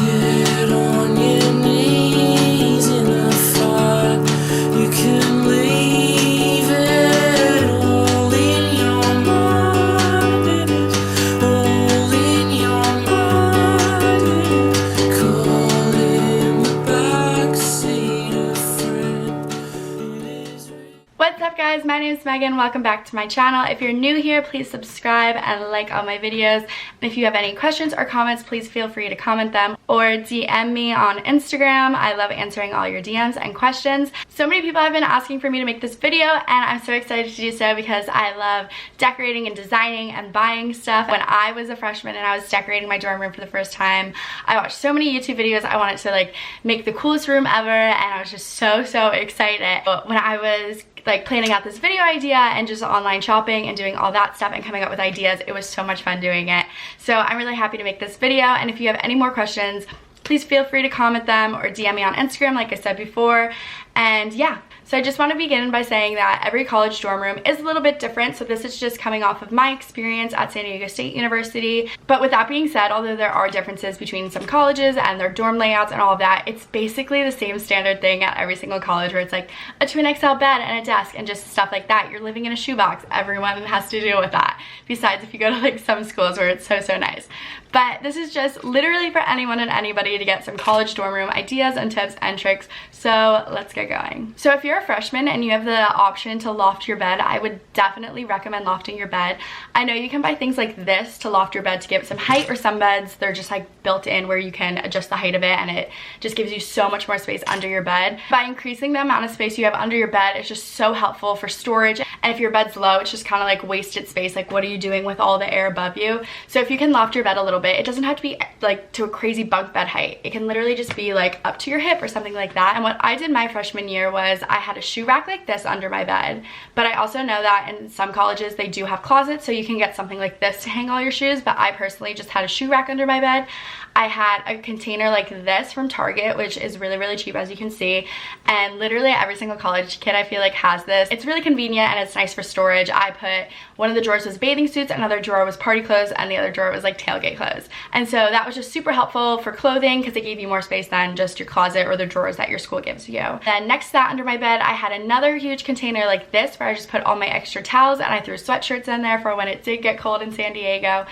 Get on your knees in the fire. You can leave it all in your mind. It is all in your mind. It is caught in the backseat of friend. It is. What's up guys, my name is Megan. Welcome back to my channel. If you're new here, please subscribe and like all my videos. And if you have any questions or comments, please feel free to comment them or DM me on Instagram. I love answering all your DMs and questions. So many people have been asking for me to make this video and I'm so excited to do so because I love decorating and designing and buying stuff. When I was a freshman and I was decorating my dorm room for the first time, I watched so many YouTube videos. I wanted to like make the coolest room ever and I was just so excited. But when I was like planning out this video idea and just online shopping and doing all that stuff and coming up with ideas, it was so much fun doing it. So I'm really happy to make this video, and if you have any more questions, please feel free to comment them or DM me on Instagram like I said before. And yeah, so I just want to begin by saying that every college dorm room is a little bit different, so this is just coming off of my experience at San Diego State University. But with that being said, although there are differences between some colleges and their dorm layouts and all of that, it's basically the same standard thing at every single college where it's like a twin XL bed and a desk and just stuff like that. You're living in a shoebox. Everyone has to deal with that. Besides if you go to like some schools where it's so nice. But this is just literally for anyone and anybody to get some college dorm room ideas and tips and tricks. So let's get going. So if you're a freshman and you have the option to loft your bed, I would definitely recommend lofting your bed. I know you can buy things like this to loft your bed to give it some height, or some beds they're just like built in where you can adjust the height of it and it just gives you so much more space under your bed. By increasing the amount of space you have under your bed, it's just so helpful for storage. And if your bed's low, it's just kind of like wasted space. Like what are you doing with all the air above you? So if you can loft your bed a little bit, it doesn't have to be like to a crazy bunk bed height. It can literally just be like up to your hip or something like that. And what I did my freshman year was I had a shoe rack like this under my bed, but I also know that in some colleges they do have closets, so you can get something like this to hang all your shoes, but I personally just had a shoe rack under my bed. I had a container like this from Target, which is really cheap, as you can see, and literally every single college kid I feel like has this. It's really convenient and it's nice for storage. I put one of the drawers was bathing suits, another drawer was party clothes, and the other drawer was like tailgate clothes. And so that was just super helpful for clothing because it gave you more space than just your closet or the drawers that your school gives you. Then next to that, under my bed, I had another huge container like this where I just put all my extra towels and I threw sweatshirts in there for when it did get cold in San Diego.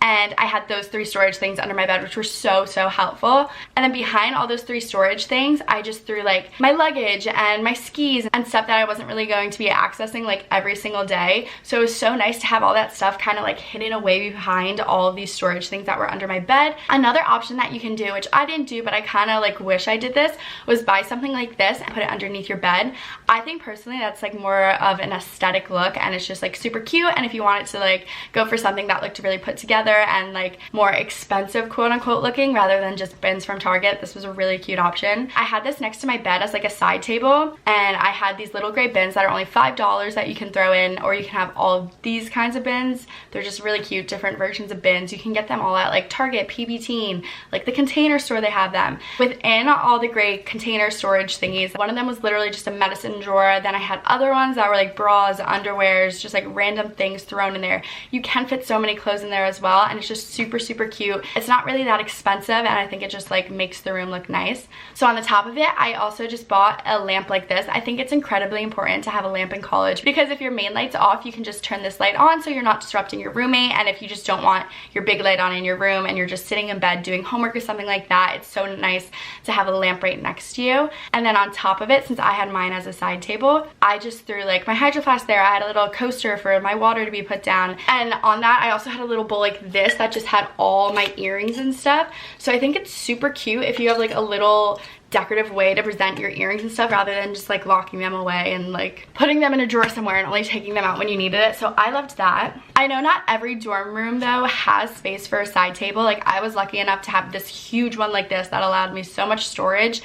And I had those 3 storage things under my bed, which were so helpful. And then behind all those 3 storage things, I just threw like my luggage and my skis and stuff that I wasn't really going to be accessing like every single day. So it was so nice to have all that stuff kind of like hidden away behind all of these storage things that were under my bed. Another option that you can do, which I didn't do, but I kind of like wish I did this, was buy something like this and put it underneath your bed. I think personally that's like more of an aesthetic look and it's just like super cute. And if you wanted to like go for something that looked really put together and like more expensive quote unquote looking rather than just bins from Target, this was a really cute option. I had this next to my bed as like a side table, and I had these little gray bins that are only $5 that you can throw in, or you can have all of these kinds of bins. They're just really cute, different versions of bins. You can get them all at like Target, PB Teen, like the Container Store, they have them. Within all the gray container storage thingies, one of them was literally just a medicine drawer. Then I had other ones that were like bras, underwears, just like random things thrown in there. You can fit so many clothes in there as well, and it's just super cute. It's not really that expensive, and I think it just like makes the room look nice. So on the top of it, I also just bought a lamp like this. I think it's incredibly important to have a lamp in college because if your main light's off, you can just turn this light on so you're not disrupting your roommate. And if you just don't want your big light on in your room and you're just sitting in bed doing homework or something like that, it's so nice to have a lamp right next to you. And then on top of it, since I had mine as a side table, I just threw like my Hydro Flask there. I had a little coaster for my water to be put down, and on that I also had a little bowl like this that just had all my earrings and stuff. So I think it's super cute if you have like a little decorative way to present your earrings and stuff rather than just like locking them away and like putting them in a drawer somewhere and only taking them out when you needed it. So I loved that. I know not every dorm room though has space for a side table. Like I was lucky enough to have this huge one like this that allowed me so much storage.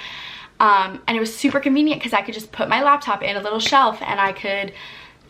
And it was super convenient because I could just put my laptop in a little shelf and I could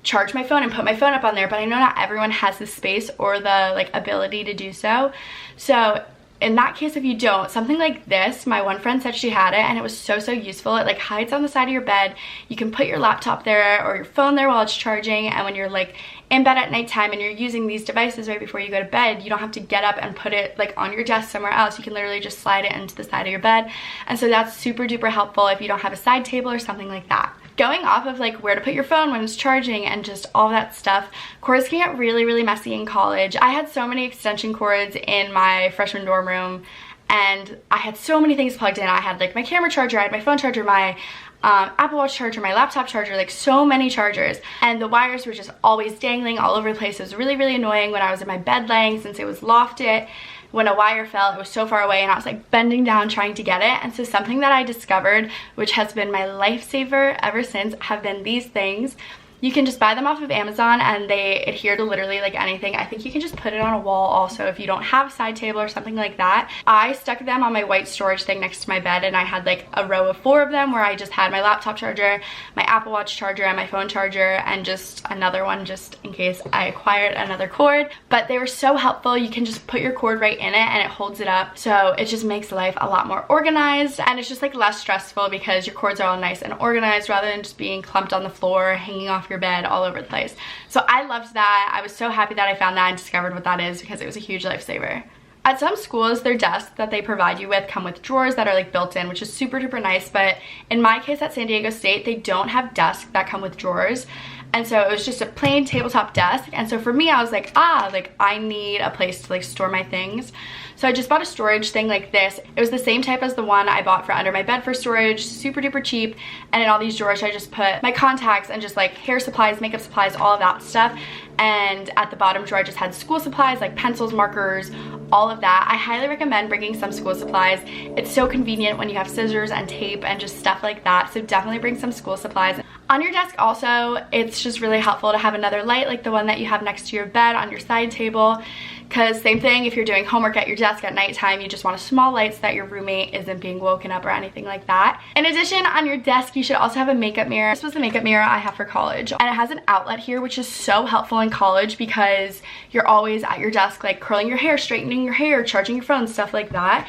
charge my phone and put my phone up on there. But I know not everyone has the space or the like ability to do so. So in that case, if you don't, something like this, my one friend said she had it and it was so useful. It like hides on the side of your bed. You can put your laptop there or your phone there while it's charging, and when you're like in bed at nighttime and you're using these devices right before you go to bed, you don't have to get up and put it like on your desk somewhere else. You can literally just slide it into the side of your bed, and so that's super duper helpful if you don't have a side table or something like that. Going off of like where to put your phone when it's charging and just all that stuff, cords can get really messy in college. I had so many extension cords in my freshman dorm room, and I had so many things plugged in. I had like my camera charger, I had my phone charger, my Apple Watch charger, my laptop charger, like so many chargers, and the wires were just always dangling all over the place. It was really annoying when I was in my bed laying, since it was lofted. When a wire fell, it was so far away and I was like bending down trying to get it. And so something that I discovered, which has been my lifesaver ever since, have been these things. You can just buy them off of Amazon and they adhere to literally like anything. I think you can just put it on a wall also if you don't have a side table or something like that. I stuck them on my white storage thing next to my bed, and I had like a row of 4 of them where I just had my laptop charger, my Apple Watch charger, and my phone charger, and just another one just in case I acquired another cord. But they were so helpful. You can just put your cord right in it and it holds it up, so it just makes life a lot more organized, and it's just like less stressful because your cords are all nice and organized rather than just being clumped on the floor, hanging off your bed all over the place. So I loved that. I was so happy that I found that and discovered what that is, because it was a huge lifesaver. At some schools, their desks that they provide you with come with drawers that are like built in, which is super duper nice, but in my case at San Diego State, they don't have desks that come with drawers. And so it was just a plain tabletop desk. And so for me, I was like, like I need a place to like store my things. So I just bought a storage thing like this. It was the same type as the one I bought for under my bed for storage, super duper cheap. And in all these drawers, I just put my contacts and just like hair supplies, makeup supplies, all of that stuff. And at the bottom drawer, I just had school supplies like pencils, markers, all of that. I highly recommend bringing some school supplies. It's so convenient when you have scissors and tape and just stuff like that. So definitely bring some school supplies. On your desk also, it's just really helpful to have another light like the one that you have next to your bed on your side table. Because same thing, if you're doing homework at your desk at nighttime, you just want a small light so that your roommate isn't being woken up or anything like that. In addition, on your desk, you should also have a makeup mirror. This was the makeup mirror I have for college. And it has an outlet here, which is so helpful in college because you're always at your desk, like curling your hair, straightening your hair, charging your phone, stuff like that.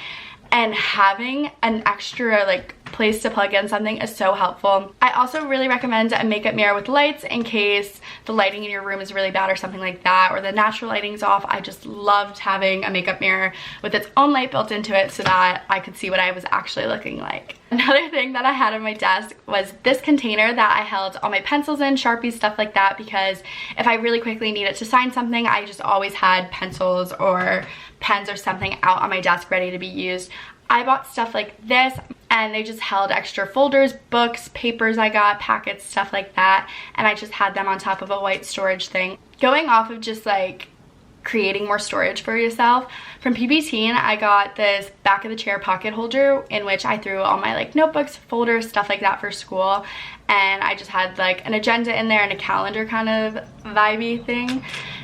And having an extra like place to plug in something is so helpful. I also really recommend a makeup mirror with lights in case the lighting in your room is really bad or something like that, or the natural lighting's off. I just loved having a makeup mirror with its own light built into it so that I could see what I was actually looking like. Another thing that I had on my desk was this container that I held all my pencils in, Sharpies, stuff like that, because if I really quickly needed to sign something, I just always had pencils or pens or something out on my desk ready to be used. I bought stuff like this and they just held extra folders, books, papers I got, packets, stuff like that, and I just had them on top of a white storage thing. Going off of just like creating more storage for yourself, from PBT I got this back of the chair pocket holder in which I threw all my like notebooks, folders, stuff like that for school, and I just had like an agenda in there and a calendar kind of vibey thing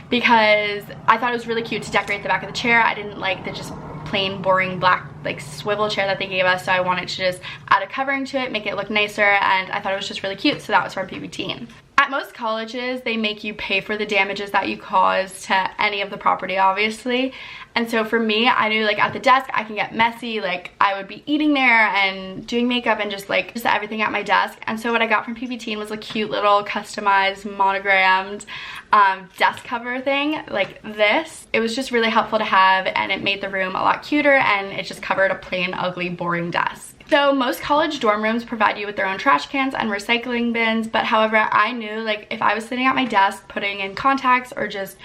because I thought it was really cute to decorate the back of the chair. I didn't like the just plain boring black like swivel chair that they gave us, so I wanted to just add a covering to it, make it look nicer, and I thought it was just really cute, so that was from PBT. At most colleges, they make you pay for the damages that you cause to any of the property, obviously. And so for me, I knew like at the desk, I can get messy. Like I would be eating there and doing makeup and just everything at my desk. And so what I got from PBT was a cute little customized monogrammed desk cover thing like this. It was just really helpful to have, and it made the room a lot cuter, and it just covered a plain, ugly, boring desk. So most college dorm rooms provide you with their own trash cans and recycling bins, but however, I knew like if I was sitting at my desk putting in contacts or just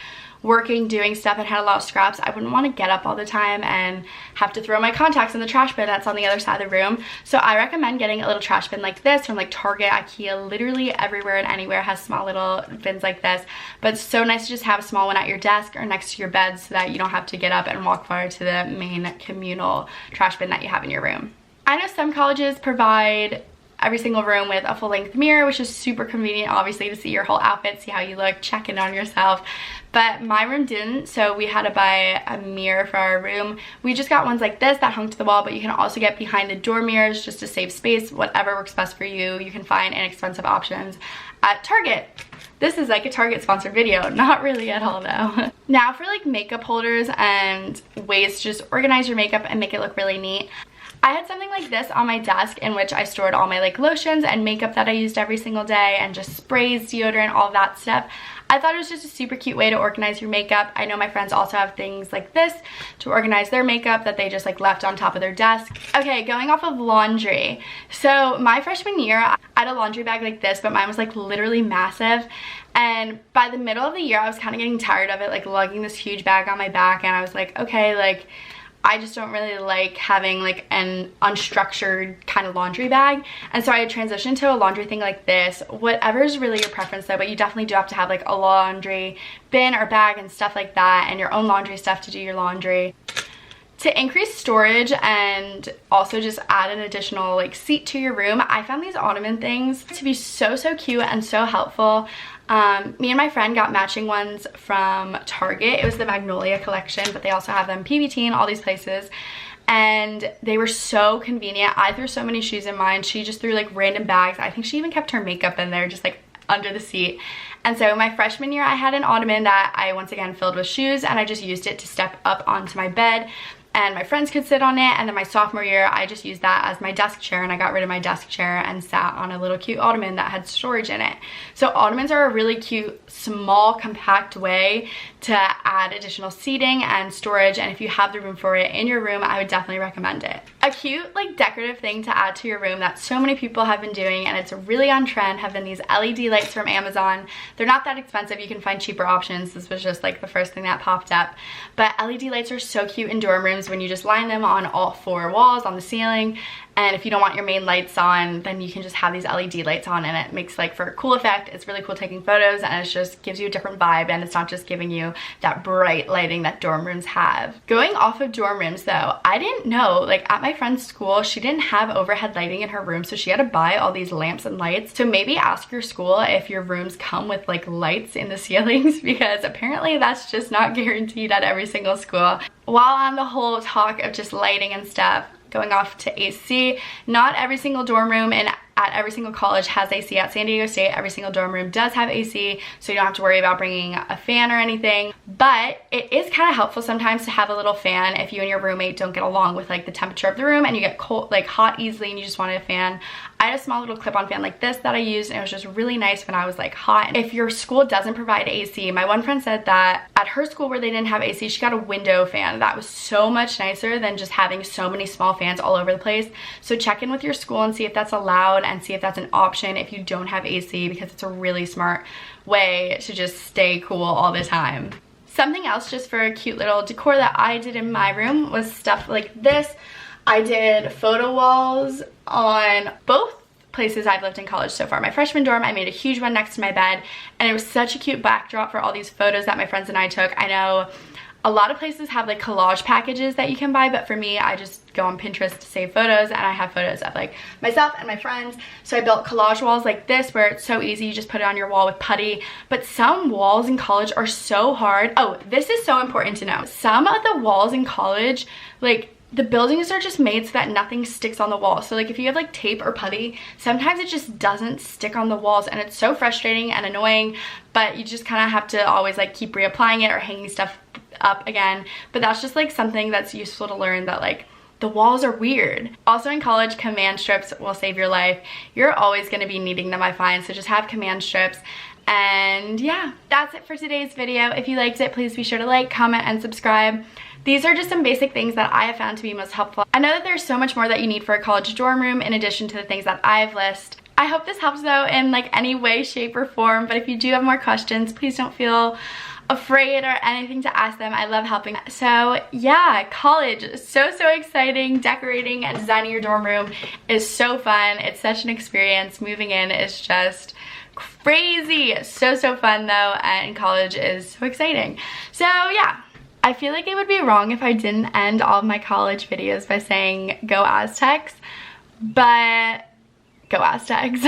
working, doing stuff and had a lot of scraps, I wouldn't want to get up all the time and have to throw my contacts in the trash bin that's on the other side of the room. So I recommend getting a little trash bin like this from like Target, IKEA, literally everywhere and anywhere has small little bins like this. But it's so nice to just have a small one at your desk or next to your bed so that you don't have to get up and walk far to the main communal trash bin that you have in your room. I know some colleges provide every single room with a full-length mirror, which is super convenient, obviously, to see your whole outfit, see how you look, check in on yourself. But my room didn't, so we had to buy a mirror for our room. We just got ones like this that hung to the wall, but you can also get behind the door mirrors just to save space. Whatever works best for you. You can find inexpensive options at Target. This is like a Target sponsored video, not really at all though. Now for like makeup holders and ways to just organize your makeup and make it look really neat. I had something like this on my desk in which I stored all my like lotions and makeup that I used every single day and just sprays, deodorant, all that stuff. I thought it was just a super cute way to organize your makeup. I know my friends also have things like this to organize their makeup that they just like left on top of their desk. Okay, going off of laundry. So my freshman year, I had a laundry bag like this, but mine was like literally massive. And by the middle of the year, I was kind of getting tired of it, like lugging this huge bag on my back. And I was like, okay, like I just don't really like having like an unstructured kind of laundry bag. And so I transitioned to a laundry thing like this. Whatever is really your preference though, but you definitely do have to have like a laundry bin or bag and stuff like that, and your own laundry stuff to do your laundry. To increase storage and also just add an additional like seat to your room, I found these ottoman things to be so cute and so helpful. Me and my friend got matching ones from Target. It was the Magnolia collection, but they also have them PVT and all these places. And they were so convenient. I threw so many shoes in mine. She just threw like random bags. I think she even kept her makeup in there just like under the seat. And so my freshman year, I had an ottoman that I once again filled with shoes, and I just used it to step up onto my bed and my friends could sit on it. And then my sophomore year, I just used that as my desk chair, and I got rid of my desk chair and sat on a little cute ottoman that had storage in it. So ottomans are a really cute, small, compact way to add additional seating and storage, and if you have the room for it in your room, I would definitely recommend it. A cute like decorative thing to add to your room that so many people have been doing, and it's really on trend, have been these LED lights from Amazon. They're not that expensive, you can find cheaper options. This was just like the first thing that popped up. But LED lights are so cute in dorm rooms when you just line them on all 4 walls, on the ceiling. And if you don't want your main lights on, then you can just have these LED lights on, and it makes like for a cool effect. It's really cool taking photos, and it just gives you a different vibe, and it's not just giving you that bright lighting that dorm rooms have. Going off of dorm rooms though, I didn't know, like at my friend's school, she didn't have overhead lighting in her room, so she had to buy all these lamps and lights. So maybe ask your school if your rooms come with like lights in the ceilings, because apparently that's just not guaranteed at every single school. While on the whole talk of just lighting and stuff, going off to AC, not every single dorm room and at every single college has AC. At San Diego State, every single dorm room does have AC, so you don't have to worry about bringing a fan or anything. But it is kind of helpful sometimes to have a little fan if you and your roommate don't get along with like the temperature of the room and you get cold, like hot easily, and you just wanted a fan. I had a small little clip-on fan like this that I used, and it was just really nice when I was like hot. If your school doesn't provide AC, my one friend said that at her school where they didn't have AC, she got a window fan. That was so much nicer than just having so many small fans all over the place. So check in with your school and see if that's allowed, and see if that's an option if you don't have AC, because it's a really smart way to just stay cool all the time. Something else just for a cute little decor that I did in my room was stuff like this. I did photo walls on both places I've lived in college so far. My freshman dorm, I made a huge one next to my bed, and it was such a cute backdrop for all these photos that my friends and I took. I know a lot of places have like collage packages that you can buy, but for me, I just go on Pinterest to save photos, and I have photos of like myself and my friends. So I built collage walls like this where it's so easy, you just put it on your wall with putty. But some walls in college are so hard. Oh, this is so important to know. Some of the walls in college, like the buildings are just made so that nothing sticks on the wall. So like if you have like tape or putty, sometimes it just doesn't stick on the walls, and it's so frustrating and annoying, but you just kind of have to always like keep reapplying it or hanging stuff up again. But that's just like something that's useful to learn, that like the walls are weird. Also in college, command strips will save your life. You're always going to be needing them, I find, so just have command strips. And yeah, that's it for today's video. If you liked it, please be sure to like, comment, and subscribe. These are just some basic things that I have found to be most helpful. I know that there's so much more that you need for a college dorm room in addition to the things that I've listed. I hope this helps though in like any way, shape, or form, but if you do have more questions, please don't feel afraid or anything to ask them. I love helping. So yeah, college, so exciting. Decorating and designing your dorm room is so fun. It's such an experience. Moving in is just crazy. So fun though, and college is so exciting. So yeah, I feel like it would be wrong if I didn't end all of my college videos by saying go Aztecs, but go Aztecs.